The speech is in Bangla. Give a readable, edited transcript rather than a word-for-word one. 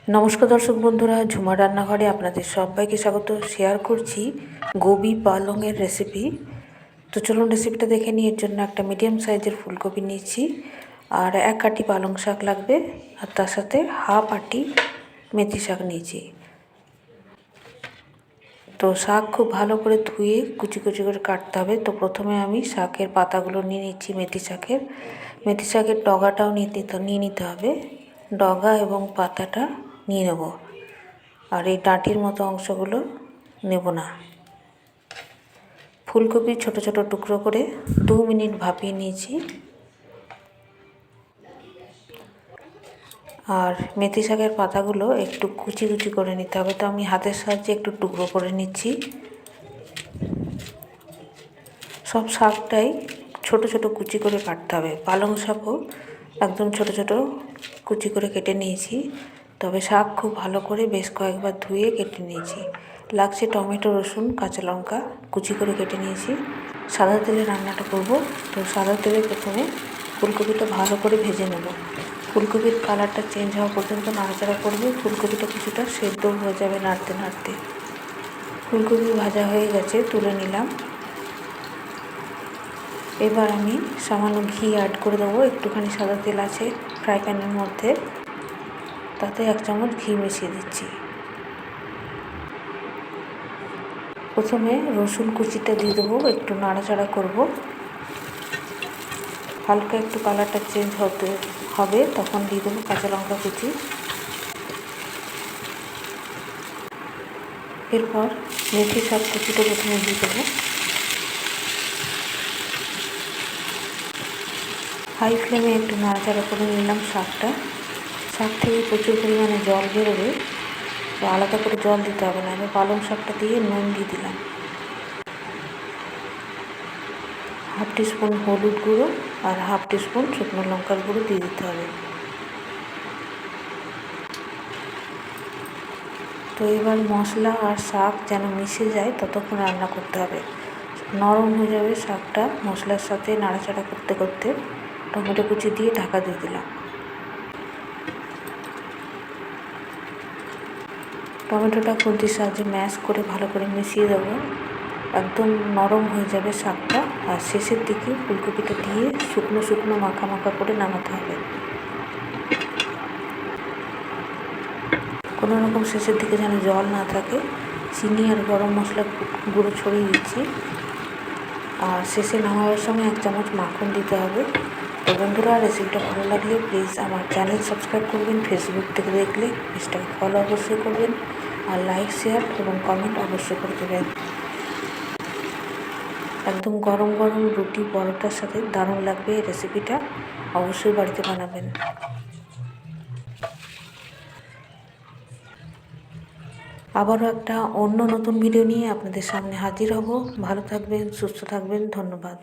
নমস্কার দর্শক বন্ধুরা, ঝুমার রান্নাঘরে আপনাদের সবাইকে স্বাগত। শেয়ার করছি গোবি পালংয়ের রেসিপি। তো চলুন রেসিপিটা দেখে নিই। এর জন্য একটা মিডিয়াম সাইজের ফুলকপি নিয়েছি, আর 1 আঁটি পালং শাক লাগবে, আর তার সাথে হাফ আঁটি মেথি শাক নিয়েছি। তো শাক খুব ভালো করে ধুয়ে কুচি কুচি করে কাটতে হবে। তো প্রথমে আমি শাকের পাতাগুলো নিয়ে নিচ্ছি। মেথি শাকের ডগাটাও নিয়ে নিতে হবে। ডগা এবং পাতাটা নিয়ে নেব, আর এই ডাঁটির মতো অংশগুলো নেব না। ফুলকপি ছোট ছোট টুকরো করে 2 মিনিট ভাপিয়ে নিয়েছি। আর মেথি শাকের পাতাগুলো একটু কুচি কুচি করে নিতে হবে। তো আমি হাতের সাহায্যে একটু টুকরো করে নিচ্ছি। সব শাকটাই ছোট ছোট কুচি করে কাটতে হবে। পালং শাকও একদম ছোট ছোট কুচি করে কেটে নিয়েছি। তবে শাক খুব ভালো করে বেশ কয়েকবার ধুয়ে কেটে নিয়েছি। লাগছে টমেটো, রসুন, কাঁচা লঙ্কা কুচি করে কেটে নিয়েছি। সাদা তেলে রান্নাটা করব। তো সাদা তেলে প্রথমে ফুলকপিটা ভালো করে ভেজে নেব। ফুলকপির কালারটা চেঞ্জ হওয়া পর্যন্ত নাড়াচাড়া করবে। ফুলকপিটা কিছুটা সেদ্ধ হয়ে যাবে নাড়তে নাড়তে। ফুলকপি ভাজা হয়ে গেছে, তুলে নিলাম। এবার আমি সামান্য ঘি অ্যাড করে দেবো। একটুখানি সাদা তেল আছে ফ্রাই প্যানের মধ্যে, তাতে 1 চামচ ঘি মিশিয়ে দিচ্ছি। প্রথমে রসুন কুচিটা দিয়ে দেবো, একটু নাড়াচাড়া করব। হালকা একটু কালারটা চেঞ্জ হতে হবে, তখন দিয়ে দেবো কাঁচা লঙ্কা কুচি। এরপর মেথি শাক কুচিটা প্রথমে দিয়ে দেবো। হাই ফ্লেমে একটু নাড়াচাড়া করে নিলাম শাকটা। শাক থেকে প্রচুর পরিমাণে জল বেরোবে, তো আলাদা করে জল দিতে হবে না। আমি পালং শাকটা দিয়ে নুন দিয়ে দিলাম। হাফ টিস্পুন হলুদ গুঁড়ো আর হাফ টিস্পুন শুকনো লঙ্কার গুঁড়ো দিয়ে দিতে হবে। তো এবার মশলা আর শাক যেন মিশে যায় ততক্ষণ রান্না করতে হবে। নরম হয়ে যাবে শাকটা মশলার সাথে নাড়াচাড়া করতে করতে। টমেটো কুচি দিয়ে ঢাকা দিয়ে দিলাম। টমেটোটা খুন্তির সাহায্যে ম্যাশ করে ভালো করে মিশিয়ে দেবো। একদম নরম হয়ে যাবে শাকটা। আর শেষের দিকে ফুলকপিটা দিয়ে শুকনো শুকনো মাখা মাখা করে নামাতে হবে। কোনো রকম শেষের দিকে যেন জল না থাকে। চিনি আর গরম মশলা গুঁড়ো ছড়িয়ে দিচ্ছি। আর শেষে নামাবার সময় 1 চামচ মাখন দিতে হবে। তো বন্ধুরা, রেসিপিটা ভালো লাগলে প্লিজ আমার চ্যানেল সাবস্ক্রাইব করবেন। ফেসবুক থেকে দেখলে পেজটাকে ফলো অবশ্যই করবেন, আর লাইক, শেয়ার এবং কমেন্ট অবশ্যই করে দেবেন। একদম গরম গরম রুটি পরোটার সাথে দারুণ লাগবে এই রেসিপিটা। অবশ্যই বাড়িতে বানাবেন। আবারও একটা অন্য নতুন ভিডিও নিয়ে আপনাদের সামনে হাজির হব। ভালো থাকবেন, সুস্থ থাকবেন। ধন্যবাদ।